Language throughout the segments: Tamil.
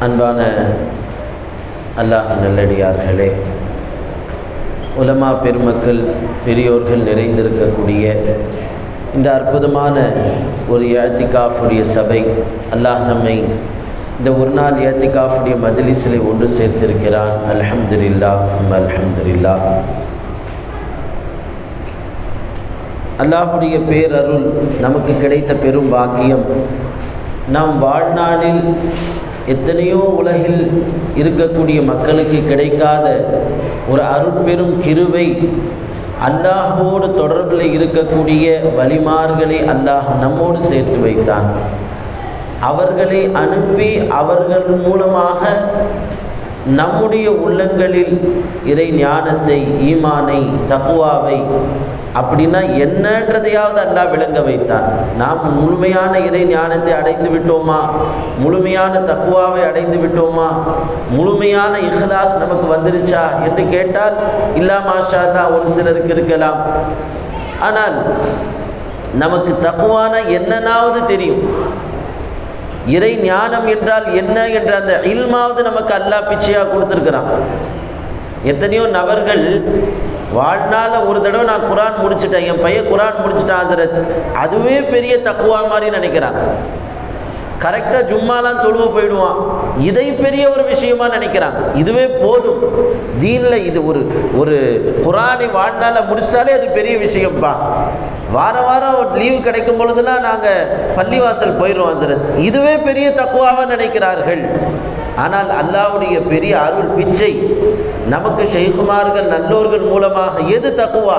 அன்பான அல்லாஹ் நல்லடியார்களே, உலமா பெருமக்கள் பெரியோர்கள் நிறைந்திருக்கக்கூடிய இந்த அற்புதமான ஒரு இஅ்திகாஃபுடைய சபை, அல்லாஹ் நம்மை இந்த ஒரு நாள் இஅ்திகாஃபுடைய மஜ்லிஸிலே ஒன்று சேர்த்திருக்கிறான். அல்ஹம்துலில்லாஹ் சும்ம அல்ஹம்துலில்லாஹ். அல்லாஹுடைய பேரருள் நமக்கு கிடைத்த பெரும் பாக்கியம். நாம் வாழ்நாளில் எத்தனையோ உலகில் இருக்கக்கூடிய மக்களுக்கு கிடைக்காத ஒரு அருட்பெரும் கிருபை, அல்லாஹோடு தொடர்பில் இருக்கக்கூடிய வலிமார்களை அல்லாஹ் நம்மோடு சேர்த்து வைத்தான். அவர்களை அனுப்பி அவர்கள் மூலமாக நம்முடைய உள்ளங்களில் இறை ஞானத்தை, ஈமானை, தக்வாவை, அப்படின்னா என்னன்றதையாவது அல்லாஹ் விளங்க வைத்தான். நாம் முழுமையான இறை ஞானத்தை அடைந்து விட்டோமா, முழுமையான தக்வாவை அடைந்து விட்டோமா, முழுமையான இஹ்லாஸ் நமக்கு வந்துருச்சா என்று கேட்டால் இல்லா மாஷா அல்லாஹ் ஒரு சிலருக்கு இருக்கலாம். ஆனால் நமக்கு தக்வானா என்னன்னாவது தெரியும், இறை ஞானம் என்றால் என்ன என்ற அந்த இல்மாவது நமக்கு அல்லாஹ் பிச்சையாக கொடுத்துருக்கிறான். எத்தனையோ நபர்கள் வாழ்நாள் ஒரு தடவை நான் குரான் முடிச்சுட்டேன், என் பையன் குரான் முடிச்சுட்டான் ஹஸரத், அதுவே பெரிய தக்குவா மாதிரி நினைக்கிறான். கரெக்டாக ஜும்மாலாம் தொழுவ போயிடுவான், இதை பெரிய ஒரு விஷயமா நினைக்கிறாங்க. இதுவே போதும் தீனில், இது ஒரு குரானை வாழ்நாள முடிச்சிட்டாலே அது பெரிய விஷயம்ப்பா. வாரம் லீவு கிடைக்கும் பொழுதுலாம் நாங்கள் பள்ளிவாசல் போயிடுவோம் ஹஸரத், இதுவே பெரிய தக்குவாவாக நினைக்கிறார்கள். ஆனால் அல்லாஹ்வுடைய பெரிய அருள் பிச்சை நமக்கு ஷைகுமார்கள் நல்லோர்கள் மூலமாக எது தக்குவா,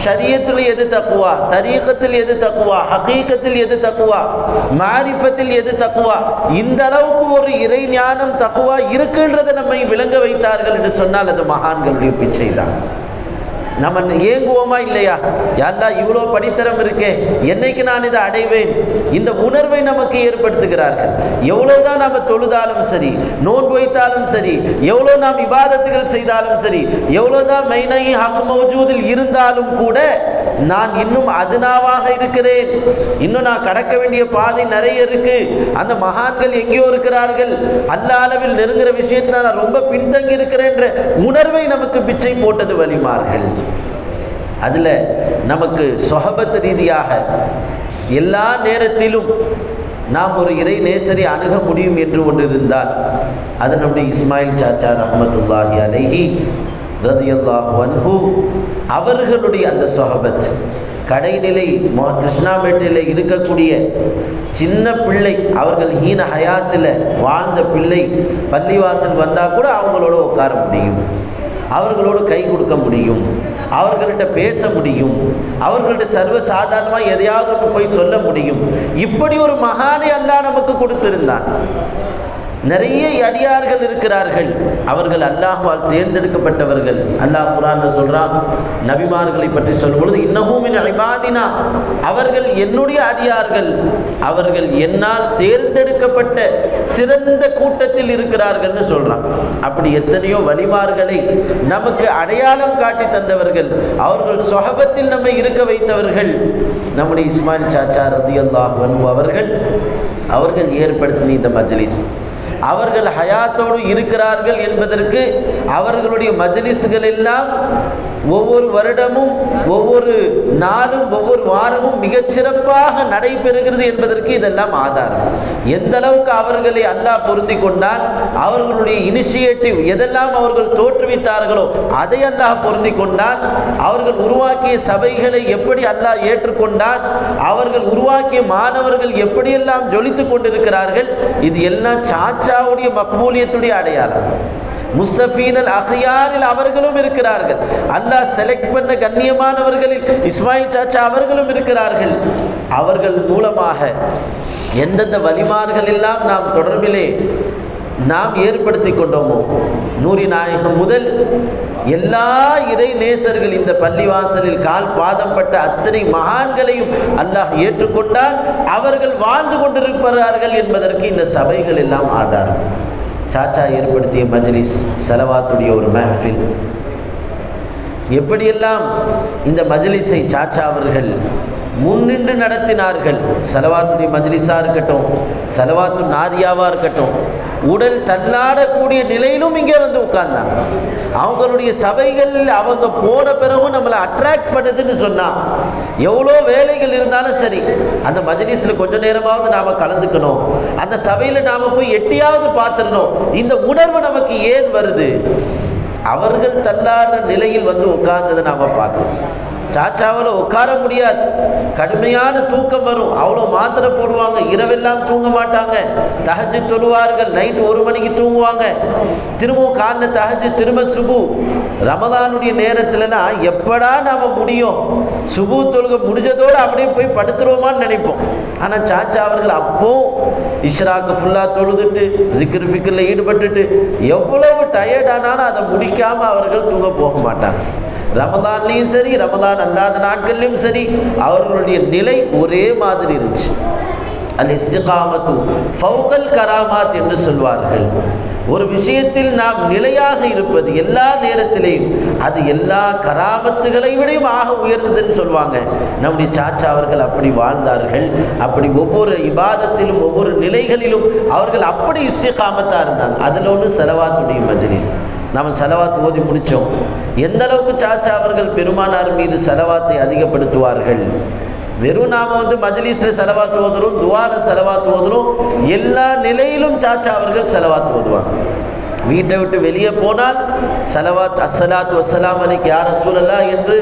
ஷரியத்தில் எது தக்குவா, தரீகத்தில் எது தக்குவா, ஹகீகத்தில் எது தக்குவா, மாரிஃபத்தில் எது தக்குவா, இந்த அளவுக்கு ஒரு இறை ஞானம் தக்குவா இருக்குன்றதை நம்மை விளங்க வைத்தார்கள் என்று சொன்னால் அது மகான்களுடைய பிச்சை தான். நம்ம ஏங்குவோமா இல்லையா, யாரா இவ்வளோ படித்தரம் இருக்கே, என்னைக்கு நான் இதை அடைவேன், இந்த உணர்வை நமக்கு ஏற்படுத்துகிறார்கள். எவ்வளோதான் நாம் தொழுதாலும் சரி, நோன்பு வைத்தாலும் சரி, எவ்வளோ நாம் இபாதத்துகள் செய்தாலும் சரி, எவ்வளோதான் மைனை ஹக் மௌஜூதில் இருந்தாலும் கூட நான் இன்னும் அதுனாவாக இருக்கிறேன், இன்னும் நான் கடக்க வேண்டிய பாதை நிறைய இருக்கு, அந்த மகான்கள் எங்கேயோ இருக்கிறார்கள், அல்லாஹ் அளவில் நெருங்குற விஷயத்தில் நான் ரொம்ப பின்தங்கி இருக்கிறேன் என்ற உணர்வை நமக்கு பிச்சை போட்டது வலிமார்கள். அதில் நமக்கு சொஹபத் ரீதியாக எல்லா நேரத்திலும் நாம் ஒரு இறை நேசரை அணுக முடியும் என்று ஒன்று இருந்தால் அது நம்முடைய இஸ்மாயில் சாச்சா ரஹ்மத்துல்லாஹி அலைஹி ரலியல்லாஹு அன்ஹு அவர்களுடைய அந்த சொஹபத். கடைநிலை கிருஷ்ணாபேட்டையில் இருக்கக்கூடிய சின்ன பிள்ளை, அவர்கள் ஹீன ஹயாத்தில் வாழ்ந்த பிள்ளை பள்ளிவாசல் வந்தால் கூட அவங்களோட உட்கார முடியும், அவர்களோடு கை கொடுக்க முடியும், அவர்கள்ட்ட பேச முடியும், அவர்கள்ட்ட சர்வ சாதாரணமாக எதையாவது போய் சொல்ல முடியும். இப்படி ஒரு மகானை அல்லாஹ் நமக்கு கொடுத்திருந்தான். நிறைய அடியார்கள் இருக்கிறார்கள், அவர்கள் அல்லாஹ்வால் தேர்ந்தெடுக்கப்பட்டவர்கள். அல்லாஹ் குர்ஆன்ல சொல்றான், நபிமார்களை பற்றி சொல்லும் பொழுது இன்னஹு மின் இபாதினா, அவர்கள் என்னுடைய அடியார்கள், அவர்கள் என்னால் தேர்ந்தெடுக்கப்பட்ட சிறந்த கூட்டத்தில் இருக்கிறார்கள்னு சொல்றான். அப்படி எத்தனையோ வலிமார்களை நமக்கு அடையாளம் காட்டி தந்தவர்கள், அவர்கள் சொஹபத்தில் நம்மை இருக்க வைத்தவர்கள் நம்முடைய இஸ்மாயில் சாச்சா ரலியல்லாஹு அன்ஹு அவர்கள் ஏற்படுத்தின இந்த மஜ்லிஸ். அவர்கள் ஹயாத்தோடு இருக்கிறார்கள் என்பதற்கு அவர்களுடைய மஜ்லிஸ்கள் எல்லாம் ஒவ்வொரு வருடமும், ஒவ்வொரு நாளும், ஒவ்வொரு வாரமும் மிகச்சிறப்பாக நடைபெறுகிறது என்பதற்கு இதெல்லாம் ஆதாரம். எந்த அளவுக்கு அவர்களை அல்லாஹ் பொருந்தி கொண்டான், அவர்களுடைய இனிஷியேட்டிவ் எதெல்லாம் அவர்கள் தோற்றுவித்தார்களோ அதை அல்லாஹ் பொருந்தி கொண்டான். அவர்கள் உருவாக்கிய சபைகளை எப்படி அல்லாஹ் ஏற்றுக்கொண்டான், அவர்கள் உருவாக்கிய மாணவர்கள் எப்படியெல்லாம் ஜொலித்து கொண்டிருக்கிறார்கள், இது எல்லாம் சாச்சாவுடைய மக்பூலியத்துடைய அடையாளம். முஸ்தபீனல் அஹ்யாரில் அவர்களும் இருக்கிறார்கள், அல்லாஹ் செலக்ட் பண்ண கண்ணியமானவர்களில் இஸ்மாயில் சாச்சா அவர்களும் இருக்கிறார்கள். அவர்கள் மூலமாக எந்தெந்த வலிமார்கள் எல்லாம் நாம் தொடர்பிலே நாம் ஏற்படுத்தி கொண்டோமோ, நூரி நாயகம் முதல் எல்லா இறை நேசர்கள் இந்த பள்ளிவாசலில் கால் பாதம் பட்ட அத்தனை மகான்களையும் அல்லாஹ் ஏற்றுக்கொண்டால் அவர்கள் வாழ்ந்து கொண்டிருப்பார்கள் என்பதற்கு இந்த சபைகள் எல்லாம் ஆதாரம். சாச்சா ஏற்படுத்திய மஜ்லிஸ், ஸலவாத்துடைய ஒரு மஹ்ஃபில், எப்படியெல்லாம் இந்த மஜ்லிஸை சாச்சா அவர்கள் முன்னின்று நடத்தினார்கள். ஸலவாத்துடைய மஜ்லிஸாக இருக்கட்டும், ஸலவாத்து நாரியாவாக இருக்கட்டும், உடல் தள்ளாடக்கூடிய நிலையிலும் இங்கே வந்து உட்கார்ந்தாங்க. அவங்களுடைய சபைகள் அவங்க போன பிறகும் நம்மளை அட்ராக்ட் பண்ணுதுன்னு சொன்னால், எவ்வளோ வேலைகள் இருந்தாலும் சரி, அந்த மஜ்லிஸில் கொஞ்ச நேரமாவது நாம் கலந்துக்கணும், அந்த சபையில் நாம் போய் எட்டியாவது பார்த்துடணும். இந்த உணர்வு நமக்கு ஏன் வருது? அவர்கள் தள்ளாடுற நிலையில் வந்து உட்கார்ந்ததை நாம் பார்த்தோம். சாச்சாவில் உட்கார முடியாது, கடுமையான தூக்கம் வரும், அவ்வளோ மாத்திரை போடுவாங்க, இரவெல்லாம் தூங்க மாட்டாங்க, தஹஜ்ஜு தொழுவார்கள், நைட் 1 மணிக்கு தூங்குவாங்க, திரும்பவும் காலைல தஹஜ்ஜு, திரும்ப சுபு. ரமதானுடைய நேரத்தில்னா எப்படா நாம் முடியும், சுபு தொழுகை முடிஞ்சதோடு அப்படியே போய் படுத்துருவோமான்னு நினைப்போம். ஆனால் சாச்சா அவர்கள் அப்போ இஷ்ராக்கு ஃபுல்லாக தொழுதுட்டு ஜிக்ர் ஃபிக்ரில் ஈடுபட்டுட்டு எவ்வளவு டயர்டானாலும் அதை முடிக்காமல் அவர்கள் தூங்க போக மாட்டாங்க. ரமதான்லையும் சரி, ரமதான் அல்லாத நாட்கள்லையும் சரி, அவர்களுடைய நிலை ஒரே மாதிரி இருந்துச்சு. அல் இஸ்திகாமத்து ஃபௌகல் கராமாத் என்று சொல்வார்கள். ஒரு விஷயத்தில் நாம் நிலையாக இருப்பது எல்லா நேரத்திலேயும் அது எல்லா கராமத்துகளை விடையும் ஆக உயர்ந்ததுன்னு சொல்லுவாங்க. நம்முடைய சாச்சா அவர்கள் அப்படி வாழ்ந்தார்கள். அப்படி ஒவ்வொரு இபாதத்திலும் ஒவ்வொரு நிலைகளிலும் அவர்கள் அப்படி இஸ்திகாமத்தாக இருந்தாங்க. அதில் ஒன்று ஸலவாத்துடைய மஜ்லிஸ். நாம் ஸலவாத் ஓதி முடித்தோம். எந்த அளவுக்கு சாச்சா அவர்கள் பெருமானார் மீது ஸலவாத்தை அதிகப்படுத்துவார்கள். வெறும் நாம் வந்து மஜ்லிஸில் ஸலவாத் ஓதுறோம், துஆல ஸலவாத் ஓதுறோம், எல்லா நிலையிலும் சாச்சா அவர்கள் ஸலவாத் ஓதுவாங்க. வீட்டை விட்டு வெளியே போனால் ஸலவாத், அஸ்ஸலாத்து வஸ்ஸலாம் அலைக்க யா ரசூலல்லாஹ் என்று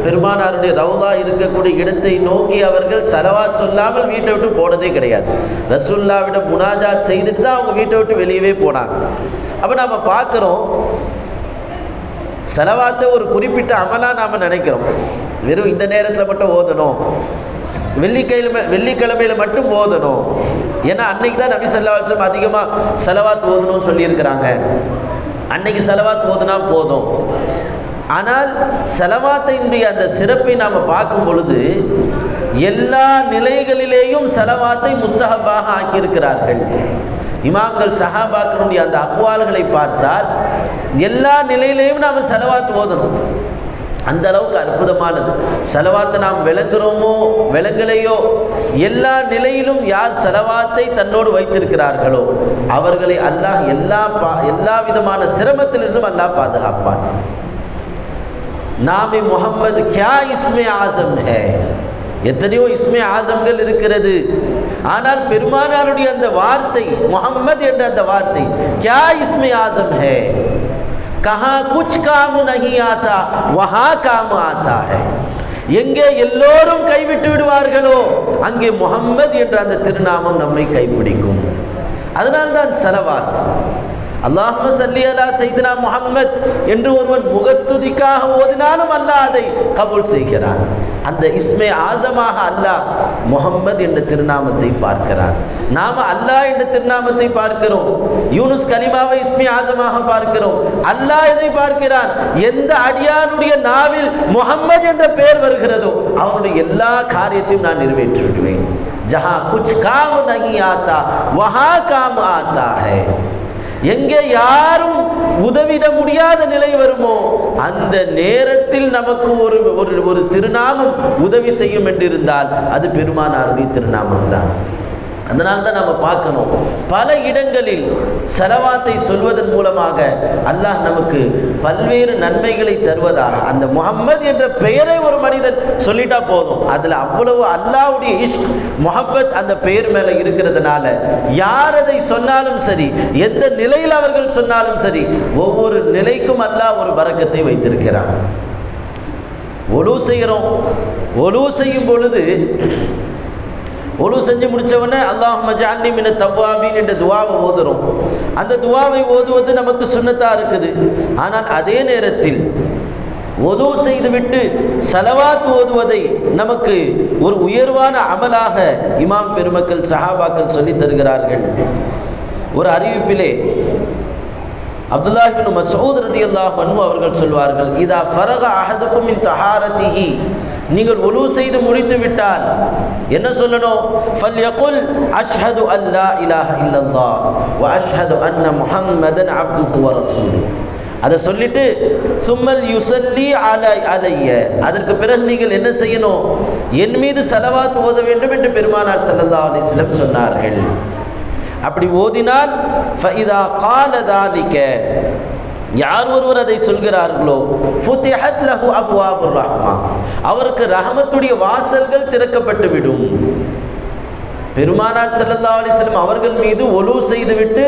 பெருமானாருடைய ரவுதா இருக்கக்கூடிய இடத்தை நோக்கி அவர்கள் ஸலவாத் சொல்லாமல் வீட்டை விட்டு போனதே கிடையாது. ரசூலுல்லாஹ்விடம் முனாஜாத் செய்துட்டு தான் அவங்க வீட்டை விட்டு வெளியவே போனாங்க. அப்போ நாம் பார்க்குறோம், ஸலவாத்தை ஒரு குறிப்பிட்ட அமலாக நாம் நினைக்கிறோம். வெறும் இந்த நேரத்தில் மட்டும் ஓதணும், வெள்ளிக்கிழமையில் மட்டும் ஓதணும். ஏன்னா அன்னைக்கு தான் நபி ஸல்லல்லாஹு அலைஹி வஸல்லம் அதிகமாக ஸலவாத் ஓதணும்னு சொல்லியிருக்கிறாங்க. அன்னைக்கு ஸலவாத் ஓதுனா போதும். ஆனால் ஸலவாத்தினுடைய அந்த சிறப்பை நாம் பார்க்கும் பொழுது எல்லா நிலைகளிலேயும் ஸலவாத்தை முஸ்தஹபாக ஆக்கியிருக்கிறார்கள். இமாம்கள் சஹாபாக்களுடைய அந்த அக்வால்களை பார்த்தால் எல்லா நிலையிலையும் நாம் ஸலவாத் ஓதணும். அந்த அளவுக்கு அற்புதமானது. ஸலவாத்தை நாம் விளங்குகிறோமோ விளங்கலையோ, எல்லா நிலையிலும் யார் ஸலவாத்தை தன்னோடு வைத்திருக்கிறார்களோ அவர்களை அல்லாஹ் எல்லா விதமான சிரமத்திலிருந்தும் அல்லாஹ் பாதுகாப்பான். நாமி முஹம்மது கியா இஸ்மே ஆசம் ஹே, எத்தனையோ இஸ்மே ஆசம்கள் இருக்கிறது. ஆனால் பெருமானாருடைய அந்த வார்த்தை முஹம்மது என்ற அந்த வார்த்தை கியா இஸ்மே ஆசம் ஹே, கஹா குச் காம் நஹி ஆதா வஹா காம் ஆதா ஹை. எங்கே எல்லோரும் கைவிட்டு விடுவார்களோ அங்கே முஹம்மது என்ற அந்த திருநாமம் நம்மை கைப்பிடிக்கும். அதனால்தான் ஸலவாத், அல்லாஹும்ம ஸல்லி அலா சையிதுனா முஹம்மத் என்று ஒருவன் முகஸ்துதிக்காக ஓதினாலும் அல்லாஹ் அதை கபூல் செய்கிறான். அந்த இஸ்மே ஆசமாக அல்லாஹ் முஹம்மது என்ற திருநாமத்தை பார்க்கிறான். நாம் அல்லாஹ் என்ற திருநாமத்தை பார்க்கிறோம், யூனுஸ் கலிமாவை இஸ்மே ஆசமாக பார்க்கிறோம். அல்லாஹ் எதை பார்க்கிறான்? எந்த அடியானுடைய நாவில் முஹம்மது என்ற பெயர் வருகிறதோ அவனுடைய எல்லா காரியத்தையும் நான் நிறைவேற்றி விடுவேன். ஜஹா குச் காம் நஹி ஆதா வஹா காம் ஆதா ஹை. எங்கே யாரும் உதவிட முடியாத நிலை வருமோ அந்த நேரத்தில் நமக்கு ஒரு திருநாமம் உதவி செய்யும் என்றிருந்தால் அது பெருமானாருடைய திருநாமம் தான். அதனால தான் நம்ம பார்க்கணும், பல இடங்களில் ஸலவாத்தை சொல்வதன் மூலமாக அல்லாஹ் நமக்கு பல்வேறு நன்மைகளை தருவதாக. அந்த முஹம்மது என்ற பெயரை ஒரு மனிதன் சொல்லிட்டா போதும், அதில் அவ்வளவு அல்லாஹ்வுடைய இஷ்க் முஹப்பத் அந்த பெயர் மேலே இருக்கிறதுனால யார் அதை சொன்னாலும் சரி, எந்த நிலையில் அவர்கள் சொன்னாலும் சரி, ஒவ்வொரு நிலைக்கும் அல்லாஹ் ஒரு பரக்கத்தை வைத்திருக்கிறான். ஒலு செய்கிறோம், ஒலு செய்யும் பொழுது ஒலு செஞ்சு முடித்தவொடனே அல்லாஹும்ம ஜஅல்னி மின தவ்வாபீன் என்ற துவாவை ஓதுறோம். அந்த துவாவை ஓதுவது நமக்கு சுன்னத்தாக இருக்குது. ஆனால் அதே நேரத்தில் ஒது செய்துவிட்டு ஸலவாத் ஓதுவதை நமக்கு ஒரு உயர்வான அமலாக இமாம் பெருமக்கள் சஹாபாக்கள் சொல்லித் தருகிறார்கள். ஒரு அறிவிப்பிலே அப்துல்லாஹ் இப்னு மஸ்ஊத் ரலியல்லாஹு அன்ஹு அவர்கள் சொல்வார்கள், இதா ஃபரக அஹதுக்கும் மின் தஹாரத்திஹி, நீங்கள் ஒலு செய்து முடித்து விட்டால் என்ன சொல்லணும்? ஃபல்யகுல் அஷ்ஹது அல்லா இலாஹ இல்லல்லாஹ் வ அஷ்ஹது அன்ன முஹம்மதன் அப்துஹு வ ரசூலுஹு. அதை சொல்லிட்டு சும்மல் யுசல்லி அலைய, அதற்கு பிறகு நீங்கள் என்ன செய்யணும், என் மீது ஸலவாத் ஓத வேண்டும் என்று பெருமானார் ஸல்லல்லாஹு அலைஹி வஸல்லம் சொன்னார்கள். அப்படி ஓதினால் ஃபஇதா கால தாலிக, யார் ஒருவர் அதை சொல்கிறார்களோ ஃபுதிஹத் லஹு அப்வாபுர் ரஹ்மா, அவருக்கு ரஹமத்துடைய வாசல்கள் திறக்கப்பட்டு விடும். பெருமானார் ஸல்லல்லாஹு அலைஹி வஸல்லம் அவர்கள் மீது ஒலு செய்துவிட்டு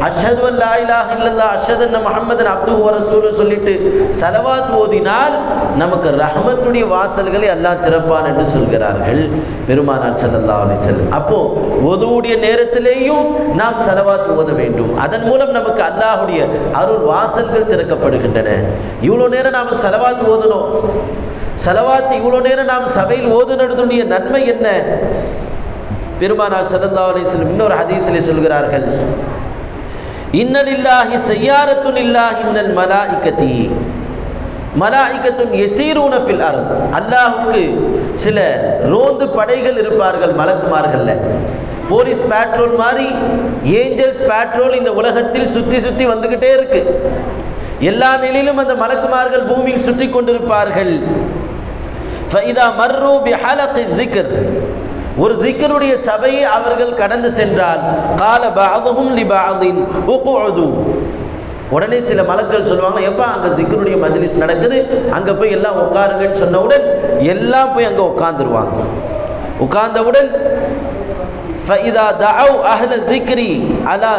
அஷ்ஹது அல்லா இலாஹ இல்லல்லாஹ் அஷ்ஹது அன்ன முஹம்மதன் அப்துஹு வ ரசூலுஹு சொல்லிட்டு ஸலவாத் ஓதினால் நமக்கு ரஹமத்துடைய வாசல்களை அல்லாஹ் திறப்பான் என்று சொல்கிறார்கள் பெருமானார் ஸல்லல்லாஹு அலைஹி வஸல்லம். அப்போ ஒதுவுடைய நேரத்திலேயும் நாம் ஸலவாத் ஓத வேண்டும். அதன் மூலம் நமக்கு அல்லாஹ்வுடைய அருள் வாசல்கள் திறக்கப்படுகின்றன. இவ்வளோ நேரம் நாம் ஸலவாத் ஓதணும். ஸலவாத் இவ்வளோ நேரம் நாம் சபையில் ஓதுனதுடைய நன்மை என்ன? பெருமானார் ஸல்லல்லாஹு அலைஹி வஸல்லம் இன்னொரு ஹதீஸிலே சொல்கிறார்கள், இன்னலில்லாஹி ஸய்யாரத்துன் இல்லாஹி மினல் மலாயிகதி மலாயிகத்துன் யஸீரூன ஃபில் அர்த், அல்லாஹ்வுக்கு சில ரோந்து படைகள் இருப்பார்கள் மலக்குமார்கள்ல. போலீஸ் பேட்ரோல் மாதிரி ஏஞ்சல்ஸ் பேட்ரோல் இந்த உலகத்தில் சுற்றி சுற்றி வந்துகிட்டே இருக்கு. எல்லா நிலையிலும் அந்த மலக்குமார்கள் பூமியில் சுற்றி கொண்டிருப்பார்கள். ஃபஇதா மர்ரு பிஹலகி ذிக்ர், ஒரு ஜிக்ருடைய சபையை அவர்கள் கடந்து சென்றால் கால பஅதுஹும் லிபஅதின் உக்உது, உடனே சில மலக்கள் சொல்லுவாங்க, எப்பா அங்கே ஜிக்ருடைய மஜ்லிஸ் நடக்குது, அங்கே போய் எல்லாம் உட்காருங்கன்னு சொன்னவுடன் எல்லாம் போய் அங்கே உட்கார்ந்துருவாங்க. உட்கார்ந்தவுடன் ஃபஇதா தஅவ் அஹ்ல ذிக்ரி அலா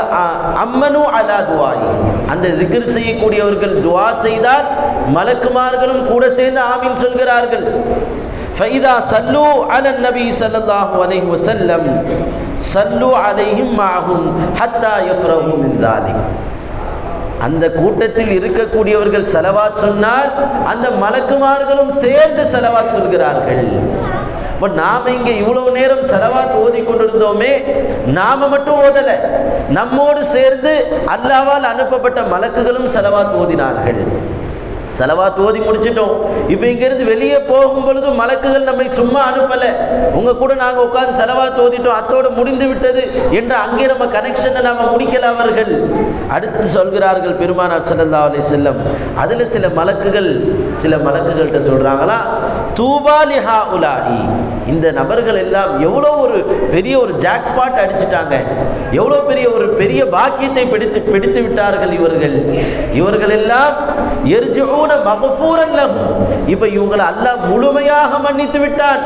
அம்மனு அலா துஆஇ, அந்த ஜிக்ர் செய்யக்கூடியவர்கள் துஆ செய்தால் மலக்குமார்களும் கூட சேர்ந்து ஆமீன் சொல்கிறார்கள். فإذا صلوا على النبي صلى الله عليه وسلم صلوا عليهم معهم حتى يفرغوا من ذلك, அந்த கூட்டத்தில் இருக்கக்கூடியவர்கள் ஸலவாத் சொன்னால் அந்த மலக்குமார்களும் சேர்ந்து ஸலவாத் சொல்கிறார்கள். இப்போ நாம் இங்கே இவ்வளவு நேரம் ஸலவாத் ஓதி கொண்டிருந்தோமே, நாம மட்டும் ஓதல, நம்மோடு சேர்ந்து அல்லாஹ்வால் அனுப்பப்பட்ட மலக்குகளும் ஸலவாத் ஓதினார்கள். ஸலவாத் ஓதி முடிச்சிட்டோம். இப்போ இங்கிருந்து வெளியே போகும் பொழுது மலக்குகள் நம்மை சும்மா அனுப்பலை, உங்கள் கூட நாங்கள் உட்கார்ந்து ஸலவாத் ஓதிட்டோம், அத்தோடு முடிந்து விட்டது என்று அங்கே நம்ம கனெக்ஷனை நாம் முடிக்கல. அவர்கள் அடுத்து சொல்கிறார்கள் பெருமானார் ஸல்லல்லாஹு அலைஹி வஸல்லம், அதில் சில மலக்குகள்கிட்ட சொல்கிறாங்களா, தூபா லிஹா உலாஹி, இந்த நபர்கள் எல்லாம் எவ்வளோ ஒரு பெரிய ஒரு ஜாக்பாட் அடிச்சுட்டாங்க, எவ்வளோ பெரிய பாக்கியத்தை பிடித்து விட்டார்கள் இவர்கள் எல்லாம் எர்ஜூன மக்ஃபூரன் லஹும், இப்போ இவங்களை அல்லாஹ் முழுமையாக மன்னித்து விட்டான்.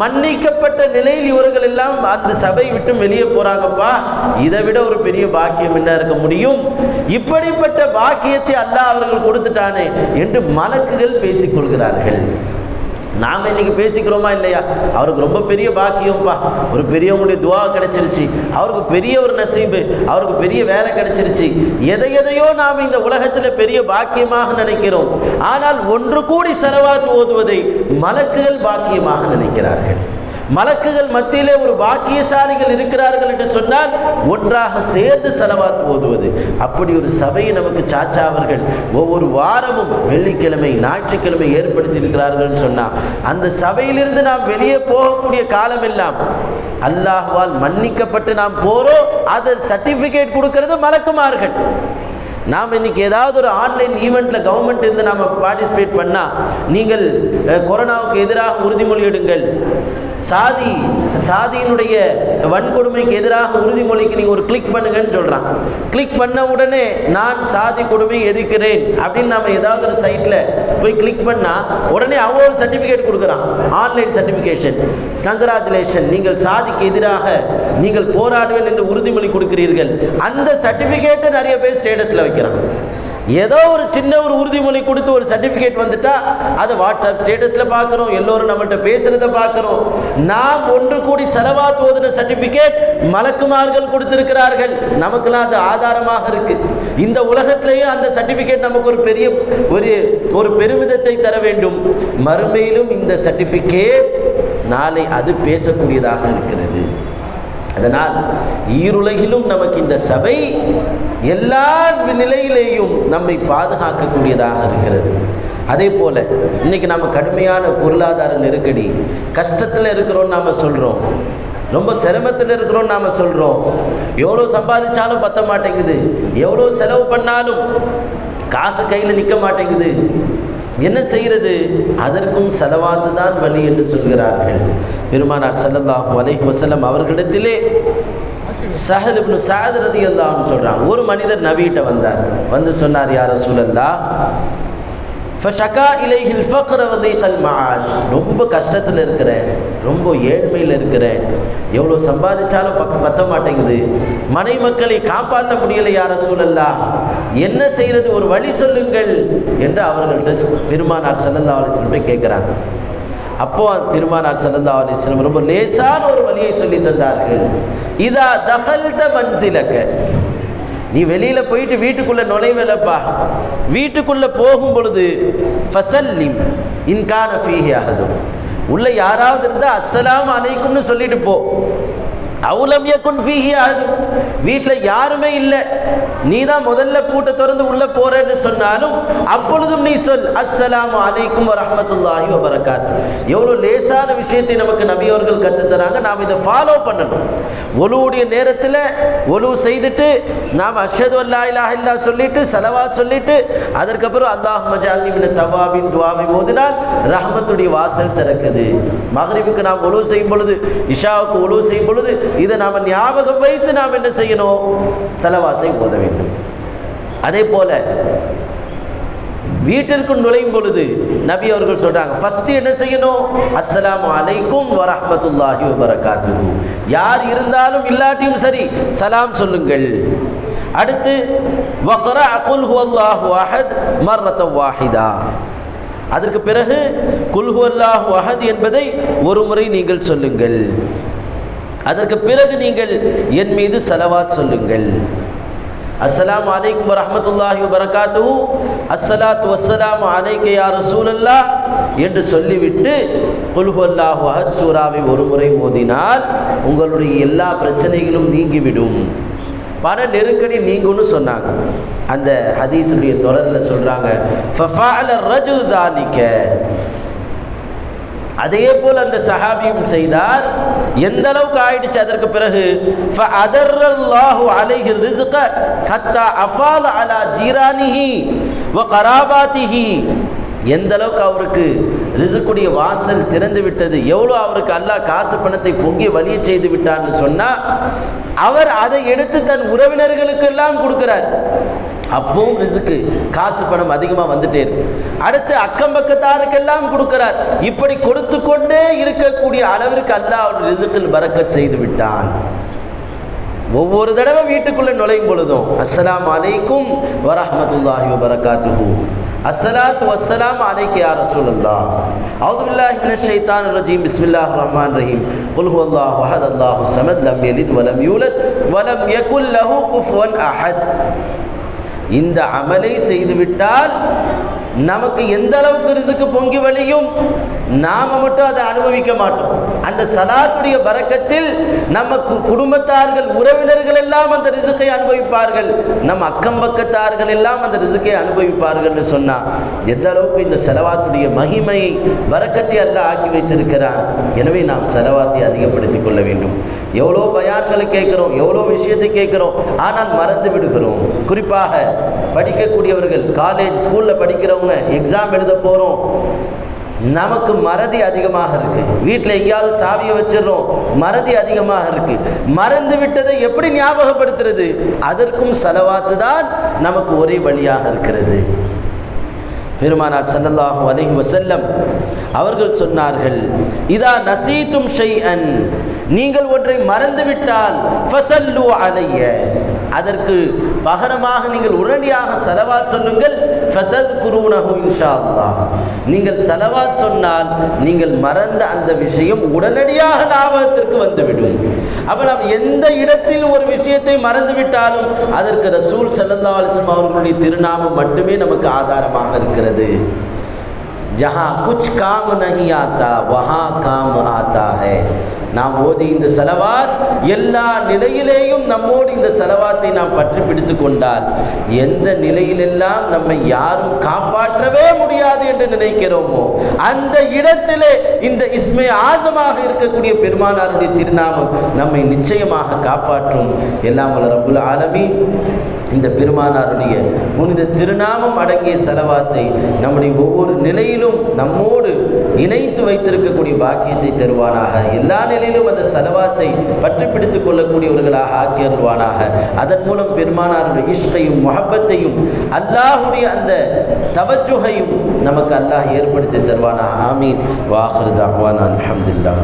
மன்னிக்கப்பட்ட நிலையில் இவர்கள் எல்லாம் அந்த சபை விட்டு வெளியே போறாங்கப்பா, இதை விட ஒரு பெரிய பாக்கியம் என்ன இருக்க முடியும்? இப்படிப்பட்ட பாக்கியத்தை அல்லாஹ் அவர்கள் கொடுத்துட்டானே என்று மலக்குகள் பேசிக்கொள்கிறார்கள். நாம் இன்னைக்கு பேசிக்கிறோமா இல்லையா? அவருக்கு ரொம்ப பெரிய பாக்கியம்ப்பா, ஒரு பெரியவங்களுடைய துவா கிடைச்சிருச்சு, அவருக்கு பெரிய ஒரு நசீபு, அவருக்கு பெரிய வேலை கிடைச்சிருச்சு, எதையோ நாம் இந்த உலகத்தில் பெரிய பாக்கியமாக நினைக்கிறோம். ஆனால் ஒன்று கூடி ஸலவாத் ஓதுவதை மலக்குகள் பாக்கியமாக நினைக்கிறார்கள். மலக்குகள் மத்தியிலே ஒரு பாக்கியசாலிகள் இருக்கிறார்கள் என்று சொன்னால் ஒன்றாக சேர்ந்து ஸலவாத் ஓதுவது. அப்படி ஒரு சபையை நமக்கு சாச்சா அவர்கள் ஒவ்வொரு வாரமும் வெள்ளிக்கிழமை ஞாயிற்றுக்கிழமை ஏற்படுத்தி இருக்கிறார்கள் சொன்னால், அந்த சபையிலிருந்து நாம் வெளியே போகக்கூடிய காலம் எல்லாம் அல்லாஹ்வால் மன்னிக்கப்பட்டு நாம் போறோம். அதை சர்டிஃபிகேட் கொடுக்கிறது மலக்குமார்கள். நாம் இன்னைக்கு ஏதாவது ஒரு ஆன்லைன் ஈவெண்ட்டில் கவர்மெண்ட் இருந்து நாம் பார்ட்டிசிபேட் பண்ணால், நீங்கள் கொரோனாவுக்கு எதிராக உறுதிமொழி எடுங்கள், சாதியினுடைய வன்கொடுமைக்கு எதிராக உறுதிமொழிக்கு நீங்கள் ஒரு கிளிக் பண்ணுங்கன்னு சொல்கிறான். கிளிக் பண்ண உடனே நான் சாதி கொடுமையை எதிர்க்கிறேன் அப்படின்னு நம்ம ஏதாவது ஒரு சைட்டில் போய் கிளிக் பண்ணால் உடனே அவன் ஒரு சர்டிஃபிகேட் கொடுக்குறான், ஆன்லைன் சர்டிஃபிகேஷன், கங்க்ராச்சுலேஷன், நீங்கள் சாதிக்கு எதிராக நீங்கள் போராடுவேன் என்று உறுதிமொழி கொடுக்கிறீர்கள். அந்த சர்டிஃபிகேட்டை நிறைய பேர் ஸ்டேட்டஸில் வைக்கிறான். ஏதோ ஒரு சின்ன ஒரு உறுதிமொழி கொடுத்து ஒரு சர்டிஃபிகேட் வந்துட்டா அதை வாட்ஸ்அப் ஸ்டேட்டஸில் பார்க்குறோம், எல்லோரும் நம்மள்கிட்ட பேசுகிறத பார்க்குறோம். நாம் ஒன்று கூடி ஸலவாத் ஓதுன சர்டிஃபிகேட் மலக்குமார்கள் கொடுத்திருக்கிறார்கள், நமக்குலாம் அது ஆதாரமாக இருக்கு. இந்த உலகத்திலேயே அந்த சர்டிஃபிகேட் நமக்கு ஒரு பெரிய ஒரு பெருமிதத்தை தர வேண்டும். மறுமையிலும் இந்த சர்டிஃபிகேட் நாளை அது பேசக்கூடியதாக இருக்கிறது. அதனால் ஈருலகிலும் நமக்கு இந்த சபை எல்லா நிலையிலேயும் நம்மை பாதுகாக்கக்கூடியதாக இருக்கிறது. அதே போல் இன்றைக்கி நம்ம கடுமையான பொருளாதார நெருக்கடி, கஷ்டத்தில் இருக்கிறோன்னு நாம் சொல்கிறோம், ரொம்ப சிரமத்தில் இருக்கிறோன்னு நாம் சொல்கிறோம். எவ்வளோ சம்பாதிச்சாலும் பத்த மாட்டேங்குது, எவ்வளோ செலவு பண்ணாலும் காசு கையில் நிற்க மாட்டேங்குது, என்ன செய்கிறது? அதற்கும் ஸலவாத்து தான் வழி என்று சொல்கிறார்கள். பெருமானார் ஸல்லல்லாஹு அலைஹி வஸல்லம் அவர்களிடத்திலே ஸஹல் இப்னு ஸஅத் ரலியல்லாஹு அன்ஹு சொல்றாங்க, ஒரு மனிதர் நபிகிட்ட வந்தார், வந்து சொன்னார், யா ரசூலல்லாஹ் ஃபஷகா இலைஹில் ஃபக்ர வ தீகல் மஆஷ், ரொம்ப கஷ்டத்தில் இருக்கிறேன், ரொம்ப ஏழ்மையில் இருக்கிறேன், எவ்வளோ சம்பாதிச்சாலும் பத்த மாட்டேங்குது, மனை மக்களை காப்பாற்ற முடியலை யா ரசூலல்லாஹ், என்ன செய்கிறது, ஒரு வழி சொல்லுங்கள் என்று அவர்கள்ட்ட பெருமானார் ஸல்லல்லாஹு அலைஹி வஸல்லம் கேட்குறாங்க. அப்போ பெருமானார் ஸல்லல்லாஹு அலைஹி வஸல்லம் ரொம்ப லேசான ஒரு வழியை சொல்லி தந்தார்கள். இதா தகல்த மன்சிலக, நீ வெளியில போயிட்டு வீட்டுக்குள்ள நுழைவலப்பா, வீட்டுக்குள்ள போகும் பொழுது ஃபஸல்லிம் இன் கான ஃபீஹி அஹதுன், உள்ள யாராவது இருந்தா அஸ்ஸலாமு அலைக்கும்னு சொல்லிட்டு போ. அவுலம் யகுன் ஃபீஹி அஹதுன், வீட்டில் யாருமே இல்லை, நீ தான் முதல்ல பூட்டை திறந்து உள்ள போறேன்னு சொன்னாலும் அப்பொழுதும் நீ சொல் அஸ்ஸலாமு அலைக்கும் வ ரஹ்மத்துல்லாஹி வ பரகாத்துஹு. எவ்வளோ லேசான விஷயத்தை நமக்கு நபி அவர்கள் கற்றுத்தராங்க, நாம் இதை ஃபாலோ பண்ணணும். ஒலுவுடைய நேரத்தில் ஒலு செய்துட்டு நாம் அஷ்ஹது அல்லா இலாஹ இல்லல்லாஹ் சொல்லிட்டு ஸலவாத் சொல்லிட்டு அதற்கப்புறம் அல்லாஹும்ம ஜஅல்னி மினத் தவ்வாபின் துஆவை ஓதினால் ரஹ்மத்துடைய வாசல் திறக்குது. மக்ரிபுக்கு நாம் ஒலு செய்யும் பொழுது, இஷாவுக்கு ஒலு செய்யும் பொழுது இதை நாம் ஞாபகம் வைத்து நாம் என்ன செய்யணும்? ஸலவாத்தை ஓத வேண்டும். அதே போல வீட்டிற்குள் நுழையும் பொழுது நபி அவர்கள் சொல்றாங்க, ஃபர்ஸ்ட் என்ன செய்யணும்? அஸ்ஸலாமு அலைக்கும் வ ரஹ்மத்துல்லாஹி வ பரகாத்துஹு, யார் இருந்தாலும் இல்லாட்டியும் சரி சலாம் சொல்லுங்கள். அடுத்து வக்ரா குல் ஹுவல்லாஹு அஹத் மர்ரத்தன் வாஹிதா, அதற்கு பிறகு குல் ஹுவல்லாஹு அஹத் என்பதை ஒரு முறை நீங்கள் சொல்லுங்கள். அதற்கு பிறகு நீங்கள் என் மீது ஸலவாத் சொல்லுங்கள். அஸ்ஸலாமு அலைக்கும் வ ரஹ்மத்துல்லாஹி வ பரகாத்துஹு, அஸ்ஸலாத்து வஸ்ஸலாமு அலைக்க யா ரசூலல்லாஹ் என்று சொல்லிவிட்டு குல் ஹுவல்லாஹு அஹத் சூராவை ஒரு முறை ஓதினால் உங்களுடைய எல்லா பிரச்சனைகளும் நீங்கிவிடும், பல நெருக்கடி நீங்கும்னு சொன்னாங்க. அந்த ஹதீஸுடைய தொடரில் சொல்றாங்க, ஃபஃபஅல ரஜுல் ذلك, அதே போல் அந்த சஹாபியும் செய்தார். எந்த அளவுக்கு ஆயிடுச்சு? அதற்கு பிறகு ஃபஅதர்ரல்லாஹு அலைஹி ரிஸ்க ஹத்தா அஃபால அலா ஜீரானிஹி வ கராபாத்திஹி, எந்த அளவுக்கு அவருக்கு ரிஸ்குடைய வாசல் திறந்து விட்டது, எவ்வளோ அவருக்கு அல்லாஹ் காசு பணத்தை பொங்கி வழிய செய்து விட்டார்னு சொன்னா அவர் அதை எடுத்து தன் உறவினர்களுக்கு எல்லாம் கொடுக்கிறார். அப்பவும் ரிஸ்க்கு காசு பணம் அதிகமாக வந்துட்டே இருக்கு. அடுத்து அக்கம் பக்கத்தாருக்கெல்லாம் கொடுக்கிறார். இப்படி கொடுத்து கொண்டே இருக்கக்கூடிய அளவிற்கு அல்லாஹ் அவர் ரிஸ்கில் பரக்கத் செய்து விட்டான். ஒவ்வொரு தடவை வீட்டுக்குள்ள நுழையும் பொழுதும் அஸ்ஸலாமு அலைக்கும் வ ரஹ்மத்துல்லாஹி வ பரகாத்துஹு, அஸ்ஸலாத்து வஸ்ஸலாமு அலைக்க யா ரசூலல்லாஹ், அஊது பில்லாஹி மினஷ் ஷைத்தானிர் ரஜீம், பிஸ்மில்லாஹிர் ரஹ்மானிர் ரஹீம், குல் ஹுவல்லாஹு அஹத் அல்லாஹு ஸமத் லம் யலித் வ லம் யூலத் வ லம் யகுல் லஹு குஃபுவன் அஹத். இந்த அமலை செய்துவிட்டால் நமக்கு எந்த அளவுக்கு ரிஸ்க் பொங்கி வழியும், நாம மட்டும் அதை அனுபவிக்க மாட்டோம். அந்த சலாத்துடைய பரக்கத்தில் நம்ம குடும்பத்தார்கள் உறவினர்கள் எல்லாம் அந்த ரிஸ்கை அனுபவிப்பார்கள், நம் அக்கம் பக்கத்தார்கள் எல்லாம் அந்த ரிஸ்கை அனுபவிப்பார்கள் சொன்னா எந்த அளவுக்கு இந்த செலவாத்துடைய மகிமையை பரக்கத்தை அல்லாஹ் ஆக்கி வைத்திருக்கிறான். எனவே நாம் செலவாத்தை அதிகப்படுத்திக் கொள்ள வேண்டும். எவ்வளோ பயான்களை கேட்கிறோம், எவ்வளோ விஷயத்தை கேட்கிறோம், ஆனால் மறந்து விடுகிறோம். குறிப்பாக படிக்கக்கூடியவர்கள், காலேஜ் ஸ்கூல்ல படிக்கிறவங்க, எக்ஸாம் எழுத போறோம், நமக்கு மறதி அதிகமாக இருக்கு. வீட்டில் எங்கேயாவது சாவியை வச்சிடறோம், மறதி அதிகமாக இருக்கு. மறந்து விட்டதை எப்படி ஞாபகப்படுத்துறது? அதற்கும் ஸலவாத்து தான் நமக்கு ஒரே வழியாக இருக்கிறது. பெருமானார் ஸல்லல்லாஹு அலைஹி வஸல்லம் அவர்கள் சொன்னார்கள், இதா நசீதும் ஷைஅன், நீங்கள் ஒன்றை மறந்துவிட்டால் ஃபஸல்லு அலைய, அதற்கு பகரமாக நீங்கள் உடனடியாக ஸலவாத் சொல்லுங்கள். ஃபதஸ்குரூனஹு இன்ஷாஅல்லாஹ், நீங்கள் ஸலவாத் சொன்னால் நீங்கள் மறந்த அந்த விஷயம் உடனடியாக ஞாபகத்திற்கு வந்துவிடும். அப்ப நாம் எந்த இடத்தில் ஒரு விஷயத்தை மறந்துவிட்டாலும் அதற்கு ரசூல் ஸல்லல்லாஹு அலைஹி வஸல்லம் அவர்களுடைய திருநாமம் மட்டுமே நமக்கு ஆதாரமாக இருக்கிறது. जहाँ कुछ काम नहीं आता वहाँ काम आता है. நாம் ஓதி இந்த ஸலவாத் எல்லா நிலையிலேயும் நம்மோடு இந்த ஸலவாத்தை நாம் பற்றி பிடித்து கொண்டால் எந்த நிலையிலெல்லாம் நம்மை யாரும் காப்பாற்றவே முடியாது என்று நினைக்கிறோமோ அந்த இடத்திலே இந்த இஸ்மே ஆசமாக இருக்கக்கூடிய பெருமானாருடைய திருநாமம் நம்மை நிச்சயமாக காப்பாற்றும். எல்லாம் வல்ல ரப்புல் ஆலமீன் இந்த பெருமானாருடைய புனித திருநாமம் அடங்கிய ஸலவாத்தை நம்முடைய ஒவ்வொரு நிலையிலும் நம்மோடு இணைத்து வைத்திருக்கக்கூடிய பாக்கியத்தை தருவானாக. எல்லா நிலையிலும் அந்த ஸலவாத்தை பற்றி பிடித்துக் கொள்ளக்கூடியவர்களாக ஆக்கி அருள்வானாக. அதன் மூலம் பெருமானாருடைய இஷ்கையும் முஹப்பத்தையும் அல்லாஹுடைய அந்த தவஜுகையும் நமக்கு அல்லாஹ் ஏற்படுத்தி தருவானாக. ஆமீன். வ ஆகிரு தஅவானா அல்ஹம்துலில்லாஹ்.